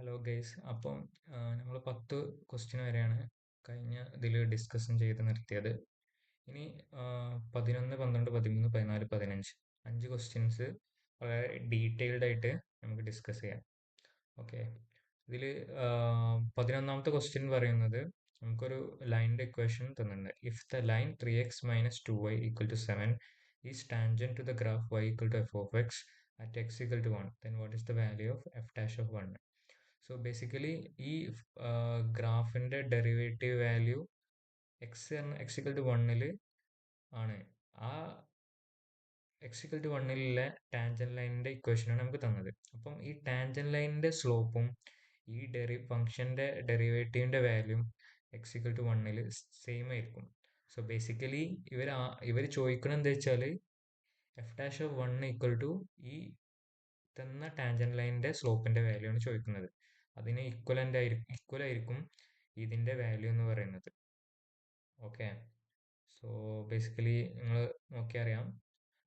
Hello guys. അപ്പം നമ്മൾ 10 question വരെയാണ് കഴിഞ്ഞ ഇതിൽ ഡിസ്കഷൻ ചെയ്ത് നിർത്തിയത്. ഇനി 11, 12, 13, 14, 15 5 ക്വസ്റ്റ്യൻസ് വളരെ ഡീറ്റെയിൽഡ് ആയിട്ട് നമുക്ക് ഡിസ്കസ് ചെയ്യാം. ഓക്കെ, ഇതിൽ 11ാമത്തെ ക്വസ്റ്റ്യൻ പറയുന്നത് നമുക്കൊരു ലൈനിൻ്റെ ഇക്വേഷൻ തന്നിട്ടുണ്ട്. If the line 3x - 2y = 7 is tangent to the graph y = f of x at x = 1, then what is the value of f dash of 1? So basically ഈ ഗ്രാഫിൻ്റെ derivative value X equal to 1 ആണ്. ആ X equal to 1 tangent ലൈനിൻ്റെ ഇക്വേഷനാണ് നമുക്ക് തന്നത്. അപ്പം ഈ tangent ലൈനിൻ്റെ സ്ലോപ്പും ഈ ഫംഗ്ഷൻ്റെ ഡെറിവേറ്റീവിൻ്റെ വാല്യൂം എക്സ് ഇക്വൽ ടു 1 സെയിം ആയിരിക്കും. സോ ബേസിക്കലി ഇവർ ചോദിക്കണം എന്താ വെച്ചാൽ F dash of 1 equal to ഈ തന്ന ടാൻജന്റ് ലൈനിൻ്റെ സ്ലോപ്പിൻ്റെ വാല്യൂ ആണ് ചോദിക്കുന്നത്. അതിന് ഈക്വൽ ആയിരിക്കും ഇതിൻ്റെ വാല്യൂ എന്ന് പറയുന്നത്. ഓക്കെ, സോ ബേസിക്കലി നിങ്ങൾ നോക്കിയാൽ അറിയാം,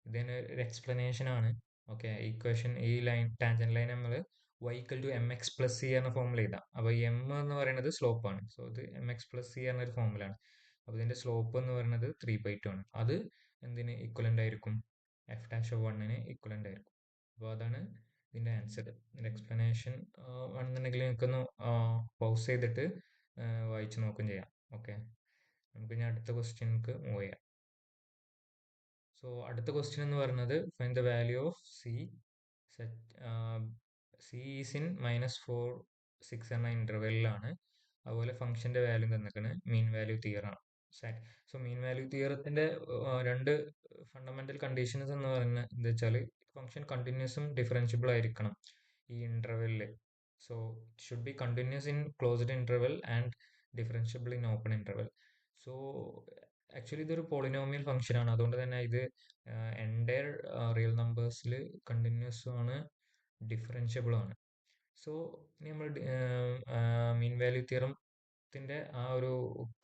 ഇതിന് ഒരു എക്സ്പ്ലനേഷൻ ആണ്. ഓക്കെ, ഈക്വേഷൻ ഈ ലൈൻ ടാൻജന്റ് ലൈൻ നമ്മൾ y = mx + c എന്ന ഫോമുല എഴുതാം. അപ്പോൾ എം എന്ന് പറയുന്നത് സ്ലോപ്പാണ്. സോ ഇത് mx + c എന്നൊരു ഫോമുലാണ്. അപ്പോൾ ഇതിൻ്റെ സ്ലോപ്പ് എന്ന് പറയുന്നത് 3/2 ആണ്. അത് എന്തിന് ഈക്വലൻ്റ് ആയിരിക്കും? എഫ് ഡാഷ് ഓഫ് 1 ഈക്വലൻ്റ് ആയിരിക്കും. അപ്പോൾ അതാണ് ഇതിൻ്റെ ആൻസർ. ഇതിൻ്റെ എക്സ്പ്ലനേഷൻ വേണമെന്നുണ്ടെങ്കിൽ നിങ്ങൾക്കൊന്ന് പൗസ് ചെയ്തിട്ട് വായിച്ച് നോക്കുകയും ചെയ്യാം. ഓക്കെ, നമുക്ക് ഇനി അടുത്ത ക്വസ്റ്റ്യൻക്ക് മൂവ് ചെയ്യാം. സോ അടുത്ത ക്വസ്റ്റ്യൻ എന്ന് പറയുന്നത് find the value of C is in -4, 6 എന്ന ഇൻ്റർവെല്ലിലാണ്. അതുപോലെ ഫംഗ്ഷൻ്റെ വാല്യൂ തന്നിരിക്കുന്നത് മീൻ വാല്യൂ തിയറാണ്. സോ മീൻ വാല്യൂ തിയറത്തിൻ്റെ രണ്ട് ഫണ്ടമെൻ്റൽ കണ്ടീഷൻസ് എന്ന് പറയുന്നത് എന്താ വെച്ചാൽ ഫംഗ്ഷൻ കണ്ടിന്യൂസും ഡിഫറൻഷ്യബിൾ ആയിരിക്കണം ഈ ഇൻ്റർവെല്ലിൽ. So should be continuous in closed interval and differentiable in open interval. So actually ഇതൊരു പോളിനോമിയൽ ഫംഗ്ഷൻ ആണ്. അതുകൊണ്ട് തന്നെ ഇത് എൻറ്റയർ റിയൽ നമ്പേഴ്സിൽ കണ്ടിന്യൂസും ആണ്, ഡിഫറൻഷ്യബിളും ആണ്. സോ ഇനി നമ്മൾ മീൻ വാല്യൂ തിയറത്തിൻ്റെ ആ ഒരു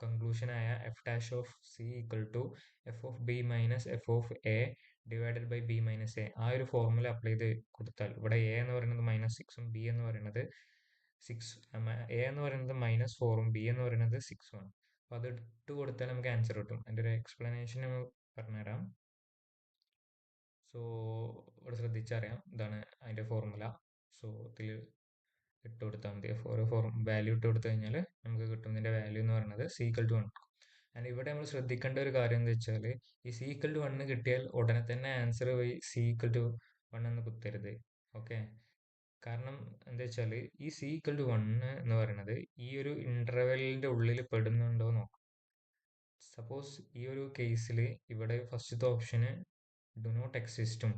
കൺക്ലൂഷനായ F dash of C equal to F of B minus F of A divided by B minus A, ആ ഒരു ഫോർമുല അപ്ലൈ ചെയ്ത് കൊടുത്താൽ ഇവിടെ എ എന്ന് പറയുന്നത് -6ഉം ബി എന്ന് പറയുന്നത് എ എന്ന് പറയുന്നത് -4ഉം ബി എന്ന് പറയുന്നത് 6ഉം ആണ്. അപ്പോൾ അത് ഇട്ട് കൊടുത്താൽ നമുക്ക് ആൻസർ കിട്ടും. അതിൻ്റെ ഒരു എക്സ്പ്ലനേഷൻ പറഞ്ഞുതരാം. സോ ഇവിടെ ശ്രദ്ധിച്ചറിയാം, ഇതാണ് അതിൻ്റെ ഫോർമുല. സോ ഇതിൽ ഇട്ട് കൊടുത്താൽ മതി. ഓരോ വാല്യൂ ഇട്ട് കൊടുത്തു കഴിഞ്ഞാൽ നമുക്ക് കിട്ടുന്നതിൻ്റെ വാല്യൂ എന്ന് പറയുന്നത് സി ഈക്വൽ ടു 1. ആൻഡ് ഇവിടെ നമ്മൾ ശ്രദ്ധിക്കേണ്ട ഒരു കാര്യം എന്താ വെച്ചാൽ ഈ സി ഈക്വൽ ടു 1 കിട്ടിയാൽ ഉടനെ തന്നെ ആൻസർ പോയി സി ഈക്വൽ ടു 1 എന്ന് കുത്തരുത്. ഓക്കെ, കാരണം എന്താ വെച്ചാൽ ഈ സി ഈക്വൽ ടു 1 എന്ന് പറയുന്നത് ഈ ഒരു ഇൻ്റർവെല്ലിൻ്റെ ഉള്ളിൽ പെടുന്നുണ്ടോ നോക്കാം. സപ്പോസ് ഈ ഒരു കേസിൽ ഇവിടെ ഫസ്റ്റത്തെ ഓപ്ഷന് ഡു നോട്ട് എക്സിസ്റ്റും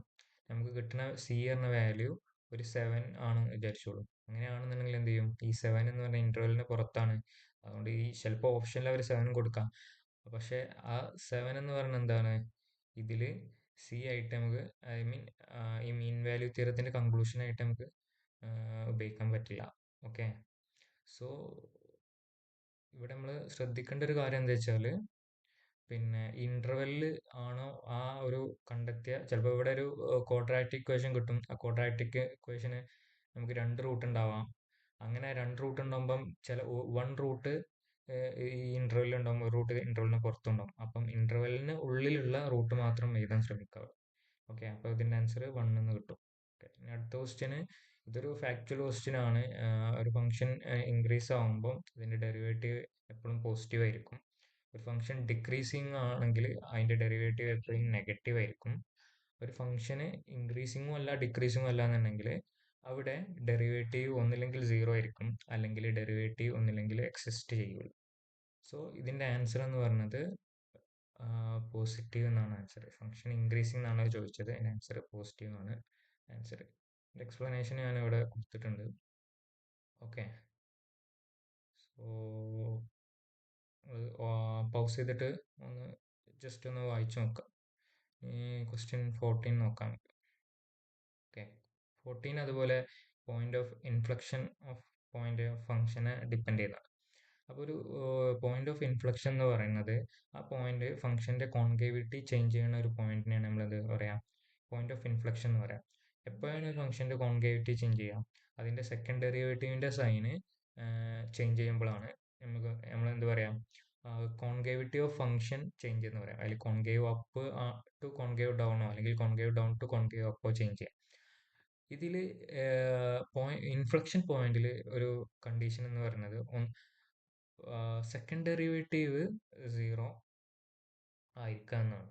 നമുക്ക് കിട്ടുന്ന സി എന്ന വാല്യൂ ഒരു 7 ആണ് വിചാരിച്ചോളൂ. അങ്ങനെയാണെന്നുണ്ടെങ്കിൽ എന്ത് ചെയ്യും? ഈ 7 എന്ന് പറഞ്ഞ ഇൻ്റർവെല്ലിന് പുറത്താണ്. അതുകൊണ്ട് ഈ ചിലപ്പോൾ ഓപ്ഷനിൽ അവർ 7 കൊടുക്കാം. പക്ഷേ ആ 7 എന്ന് പറയുന്നത് എന്താണ്? ഇതിൽ സി ആയിട്ട് നമുക്ക് ഈ മീൻ വാല്യൂ തിയറത്തിൻ്റെ കൺക്ലൂഷനായിട്ട് നമുക്ക് ഉപയോഗിക്കാൻ പറ്റില്ല. ഓക്കെ, സോ ഇവിടെ നമ്മൾ ശ്രദ്ധിക്കേണ്ട ഒരു കാര്യം എന്താ വെച്ചാൽ പിന്നെ ഇൻ്റർവെല്ലിൽ ആണോ ആ ഒരു കണ്ടെത്തിയ, ചിലപ്പോൾ ഇവിടെ ഒരു ക്വാഡ്രാറ്റിക് ഇക്വേഷൻ കിട്ടും. ആ ക്വാഡ്രാറ്റിക് ഇക്വേഷന് നമുക്ക് 2 റൂട്ട് ഉണ്ടാവാം. അങ്ങനെ 2 റൂട്ട് ഉണ്ടാകുമ്പം 1 റൂട്ട് ഈ ഇൻ്റർവെല്ലിൽ ഉണ്ടാകും, ഒരു റൂട്ട് ഇൻ്റർവെല്ലിന് പുറത്തുണ്ടാകും. അപ്പം ഇൻ്റർവെല്ലിന് ഉള്ളിലുള്ള റൂട്ട് മാത്രം എഴുതാൻ ശ്രമിക്കുക. ഓക്കെ, അപ്പോൾ ഇതിൻ്റെ ആൻസർ 1 എന്ന് കിട്ടും. ഓക്കെ, ഇനി അടുത്ത ക്വസ്റ്റ്യന് ഇതൊരു ഫാക്ച്വൽ ക്വസ്റ്റ്യൻ ആണ്. ഒരു ഫംഗ്ഷൻ ഇൻക്രീസ് ആകുമ്പോൾ ഇതിൻ്റെ ഡെറിവേറ്റീവ് എപ്പോഴും പോസിറ്റീവ് ആയിരിക്കും. ഒരു ഫംഗ്ഷൻ ഡിക്രീസിങ് ആണെങ്കിൽ അതിൻ്റെ ഡെറിവേറ്റീവ് എപ്പോഴും നെഗറ്റീവ് ആയിരിക്കും. ഒരു ഫംഗ്ഷന് ഇൻക്രീസിങ്ങും അല്ല ഡിക്രീസിങ്ങും അല്ല എന്നുണ്ടെങ്കിൽ അവിടെ ഡെറിവേറ്റീവ് ഒന്നില്ലെങ്കിൽ 0 ആയിരിക്കും, അല്ലെങ്കിൽ ഡെറിവേറ്റീവ് ഒന്നില്ലെങ്കിൽ എക്സിസ്റ്റ് ചെയ്യുള്ളൂ. സോ ഇതിൻ്റെ ആൻസർ എന്ന് പറയുന്നത് പോസിറ്റീവ് എന്നാണ് ആൻസർ. ഫംഗ്ഷൻ ഇൻക്രീസിങ് എന്നാണ് ചോദിച്ചത്, അതിൻ്റെ ആൻസർ പോസിറ്റീവ് ആണ് ആൻസർ. എക്സ്പ്ലനേഷൻ ഞാൻ ഇവിടെ കൊടുത്തിട്ടുണ്ട്. ഓക്കെ, സോ പൗസ് ചെയ്തിട്ട് ഒന്ന് ജസ്റ്റ് ഒന്ന് വായിച്ചു നോക്കാം. ഈ ക്വസ്റ്റ്യൻ 14 നോക്കാം. ഓക്കെ, 14 അതുപോലെ point of inflection of point of ഫംഗ്ഷനെ ഡിപ്പെൻഡ് ചെയ്യുന്നതാണ്. അപ്പോൾ ഒരു പോയിന്റ് ഓഫ് ഇൻഫ്ലക്ഷൻ എന്ന് പറയുന്നത് ആ പോയിന്റ് ഫംഗ്ഷൻ്റെ കോൺകേവിറ്റി ചേഞ്ച് ചെയ്യുന്ന ഒരു പോയിന്റിനെയാണ് നമ്മൾ എന്ത് പറയാം? പോയിന്റ് ഓഫ് ഇൻഫ്ലക്ഷൻ എന്ന് പറയാം. എപ്പോഴാണ് ഫംഗ്ഷന്റെ കോൺകേവിറ്റി ചേഞ്ച് ചെയ്യുക? അതിന്റെ സെക്കൻഡ് ഡെറിവേറ്റീവിന്റെ സൈന് ചേഞ്ച് ചെയ്യുമ്പോഴാണ് നമ്മൾ എന്ത് പറയാം, കോൺകേവിറ്റി ഓഫ് ഫംഗ്ഷൻ ചേഞ്ച് എന്ന് പറയാം. അതിൽ കോൺകേവ് അപ്പ് ടു കോൺകേവ് ഡൗണോ അല്ലെങ്കിൽ കോൺകേവ് ഡൗൺ ടു കോൺകേവ് അപ്പോ ചേഞ്ച് ചെയ്യാം. ഇതിൽ ഇൻഫ്ലക്ഷൻ പോയിന്റിൽ ഒരു കണ്ടീഷൻ എന്ന് പറയുന്നത് സെക്കൻഡ് ഡെറിവേറ്റീവ് സീറോ ആയിരിക്കുക എന്നാണ്.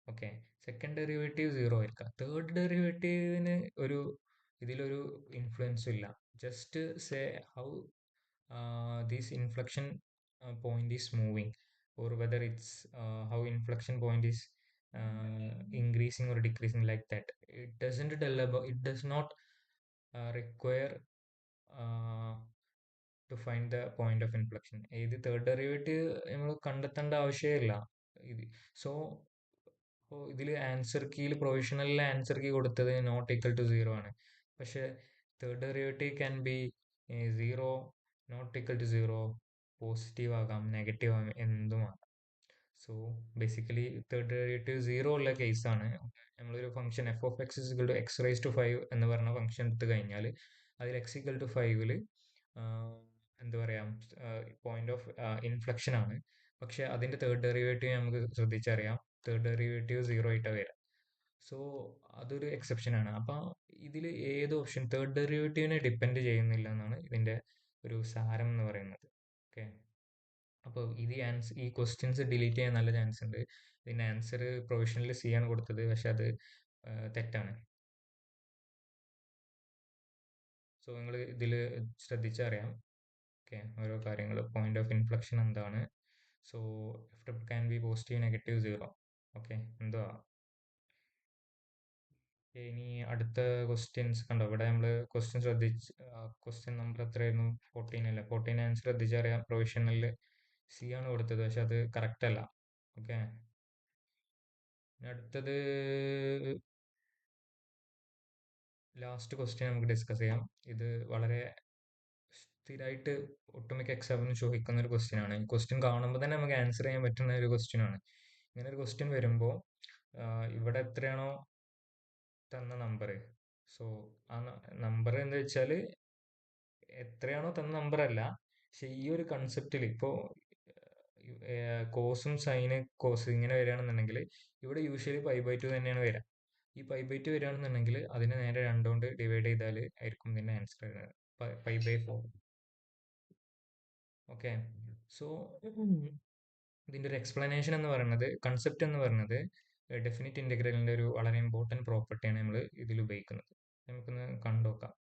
ഓക്കെ, സെക്കൻഡ് ഡെറിവേറ്റീവ് സീറോ ആയിരിക്കാം. തേർഡ് ഡെറിവേറ്റീവിന് ഇതിലൊരു ഇൻഫ്ലുവൻസും ഇല്ല. Just say how this inflection point is moving, or whether it's how inflection point is increasing or decreasing, like that. It does not require uh, to find the point of inflection. ഇത് third derivative നമ്മൾ കണ്ടെത്തേണ്ട ആവശ്യമില്ല. ഇത് so ഇതിൽ answer കീയിൽ പ്രൊവിഷണലിൽ answer key കൊടുത്തത് not equal to zero ആണ്. പക്ഷെ third derivative can be zero, not equal to zero, positive ആകാം, നെഗറ്റീവ് ആകാം, എന്തുമാകാം. So basically third derivative zero ഉള്ള കേസാണ്. നമ്മളൊരു function F of X is equal to X raise to 5 എന്ന് പറഞ്ഞ ഫംഗ്ഷൻ എടുത്തു കഴിഞ്ഞാൽ അതിൽ എക്സ് ഈക്വൽ ടു 5 എന്താ പറയാ, പോയിന്റ് ഓഫ് ഇൻഫ്ലക്ഷൻ ആണ്. പക്ഷെ അതിന്റെ തേർഡ് ഡെറിവേറ്റീവ് നമുക്ക് ശ്രദ്ധിച്ചറിയാം, തേർഡ് ഡെറിവേറ്റീവ് സീറോ ആയിട്ടാണ് വരിക. സോ അതൊരു എക്സെപ്ഷൻ ആണ്. അപ്പൊ ഇതിൽ ഏത് ഓപ്ഷൻ തേർഡ് ഡെറിവേറ്റീവിനെ ഡിപ്പെൻഡ് ചെയ്യുന്നില്ല എന്നാണ് ഇതിന്റെ ഒരു സാരം എന്ന് പറയുന്നത്. ഓക്കെ, അപ്പോൾ ഈ ക്വസ്റ്റ്യൻസ് ഡിലീറ്റ് ചെയ്യാൻ നല്ല ചാൻസ് ഉണ്ട്. ഇതിന്റെ ആൻസർ പ്രൊവിഷണൽ സി ആണ് കൊടുത്തത്, പക്ഷെ അത് തെറ്റാണ്. സോ നിങ്ങൾ ഇതിൽ ശ്രദ്ധിച്ചറിയാം. ഓക്കെ, ഓരോ കാര്യങ്ങൾ, പോയിന്റ് ഓഫ് ഇൻഫ്ലക്ഷൻ എന്താണ്, so F can be positive, negative, zero. Okay, എന്തോ. ഇനി അടുത്ത ക്വസ്റ്റ്യൻസ് കണ്ടോ, ഇവിടെ നമ്മൾ ക്വസ്റ്റ്യൻ ക്വസ്റ്റ്യൻ നമ്പർ എത്രയായിരുന്നു? 14 അല്ലേ? 14 ആൻസർ ശ്രദ്ധിച്ചറിയാം. പ്രൊവിഷണലിൽ സി ആണ് കൊടുത്തത്, പക്ഷെ അത് കറക്റ്റ് അല്ല. ഓക്കെ, അടുത്തത് ലാസ്റ്റ് ക്വസ്റ്റ്യൻ നമുക്ക് ഡിസ്കസ് ചെയ്യാം. ഇത് വളരെ സ്ഥിരമായിട്ട് ഒട്ടുമിക്ക എക്സാമിനും ചോദിക്കുന്ന ഒരു ക്വസ്റ്റ്യൻ ആണ്. ഈ ക്വസ്റ്റ്യൻ കാണുമ്പോൾ തന്നെ നമുക്ക് ആൻസർ ചെയ്യാൻ പറ്റുന്ന ഒരു ക്വസ്റ്റ്യൻ ആണ്. ഇങ്ങനെ ഒരു ക്വസ്റ്റ്യൻ വരുമ്പോൾ ഇവിടെ എത്രയാണോ തന്ന നമ്പർ, സോ ആ നമ്പർ എന്ന് വെച്ചാൽ എത്രയാണോ തന്ന നമ്പർ അല്ല, പക്ഷെ ഈ ഒരു കൺസെപ്റ്റിൽ ഇപ്പോൾ കോസും സൈന് കോസ് ഇങ്ങനെ വരികയാണെന്നുണ്ടെങ്കിൽ ഇവിടെ യൂഷ്വലി π/2 തന്നെയാണ് വരിക. ഈ π/2 വരികയാണെന്നുണ്ടെങ്കിൽ അതിനെ നേരെ 2 കൊണ്ട് ഡിവൈഡ് ചെയ്താൽ ആയിരിക്കും ഇതിന്റെ ആൻസർ വരുന്നത്, π/4. ഓക്കെ, സോ ഇതിന്റെ ഒരു എക്സ്പ്ലനേഷൻ എന്ന് പറയുന്നത്, കൺസെപ്റ്റ് എന്ന് പറയുന്നത്, ഡെഫിനിറ്റ് ഇന്റഗ്രലിന്റെ ഒരു വളരെ ഇമ്പോർട്ടൻറ്റ് പ്രോപ്പർട്ടിയാണ് നമ്മൾ ഇതിൽ ഉപയോഗിക്കുന്നത്. നമുക്കൊന്ന് കണ്ടുനോക്കാം.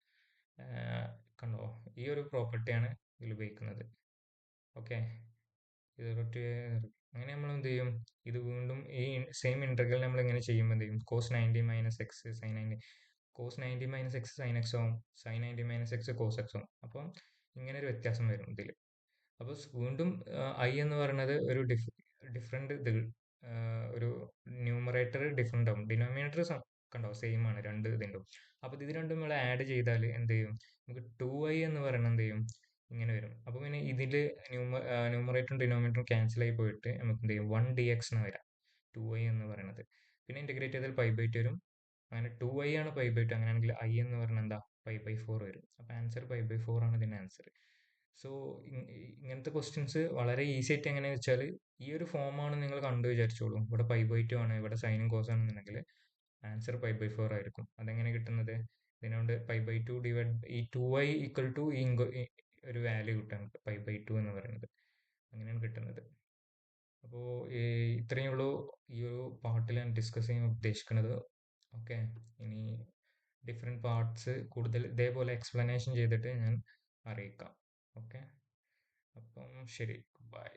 കണ്ടോ, ഈ ഒരു പ്രോപ്പർട്ടിയാണ് ഇതിൽ ഉപയോഗിക്കുന്നത്. ഓക്കെ, ഇത് അങ്ങനെ നമ്മൾ എന്ത് ചെയ്യും, ഇത് വീണ്ടും ഈ സെയിം ഇന്റർഗ്രൽ നമ്മൾ ഇങ്ങനെ ചെയ്യുമ്പോൾ എന്ത് ചെയ്യും, cos 90 minus X sine 90, cos 90 minus X sine X ആവും, sine 90 minus X cos X ആവും. അപ്പം ഇങ്ങനെ ഒരു വ്യത്യാസം വരും ഇതിൽ. അപ്പോൾ വീണ്ടും ഐ എന്ന് പറയുന്നത് ഒരു ഡിഫറെന്റ് ഇത്, ഒരു ന്യൂമറേറ്റർ ഡിഫറെന്റ് ആവും, ഡിനോമിനേറ്റർ കണ്ടോ സെയിം ആണ് രണ്ട് ഇതിൻ്റെ. അപ്പോൾ ഇത് രണ്ടും നമ്മൾ ആഡ് ചെയ്താൽ എന്ത് ചെയ്യും, നമുക്ക് 2i എന്ന് പറയുന്നത് എന്ത് ചെയ്യും, ഇങ്ങനെ വരും. അപ്പോൾ പിന്നെ ഇതിൽ ന്യൂമറേറ്ററും ഡിനോമിനേറ്ററും ക്യാൻസൽ ആയി പോയിട്ട് നമുക്ക് എന്ത് ചെയ്യും, 1dx എന്ന് വരാം 2i എന്ന് പറയുന്നത്. പിന്നെ ഇന്റഗ്രേറ്റ് ചെയ്താൽ π/2 വരും. അങ്ങനെ 2i ആണ് π/2, അങ്ങനെയാണെങ്കിൽ i എന്ന് പറയുന്നത് എന്താ, π/4 വരും. അപ്പോൾ ആൻസർ π/4 ആണ് ഇതിന്റെ ആൻസർ. സോ ഇങ്ങനത്തെ ക്വസ്റ്റ്യൻസ് വളരെ ഈസി ആയിട്ട് എങ്ങനെയാണെന്ന് വെച്ചാൽ, ഈ ഒരു ഫോമാണ് നിങ്ങൾ കണ്ടു വിചാരിച്ചോളൂ, ഇവിടെ π/2 ആണ്, ഇവിടെ സൈനും കോസ് ആണെന്നുണ്ടെങ്കിൽ ആൻസർ π/4 ആയിരിക്കും. അതെങ്ങനെ കിട്ടുന്നത്, ഇതിനോട് π/2 ഡിവൈഡ് ഈ 2i ഈക്വൽ ടു ഈ ഒരു വാല്യൂ കിട്ടാൻ π/2 എന്ന് പറയുന്നത്, അങ്ങനെയാണ് കിട്ടുന്നത്. അപ്പോൾ ഇത്രയേ ഉള്ളൂ ഈ ഒരു പാർട്ടിൽ ഞാൻ ഡിസ്കസ് ചെയ്യാൻ ഉദ്ദേശിക്കുന്നത്. ഓക്കെ, ഇനി ഡിഫറെൻറ്റ് പാർട്സ് കൂടുതൽ ഇതേപോലെ എക്സ്പ്ലനേഷൻ ചെയ്തിട്ട് ഞാൻ അറിയിക്കാം. ഓക്കെ, അപ്പം ശരി, ബൈ.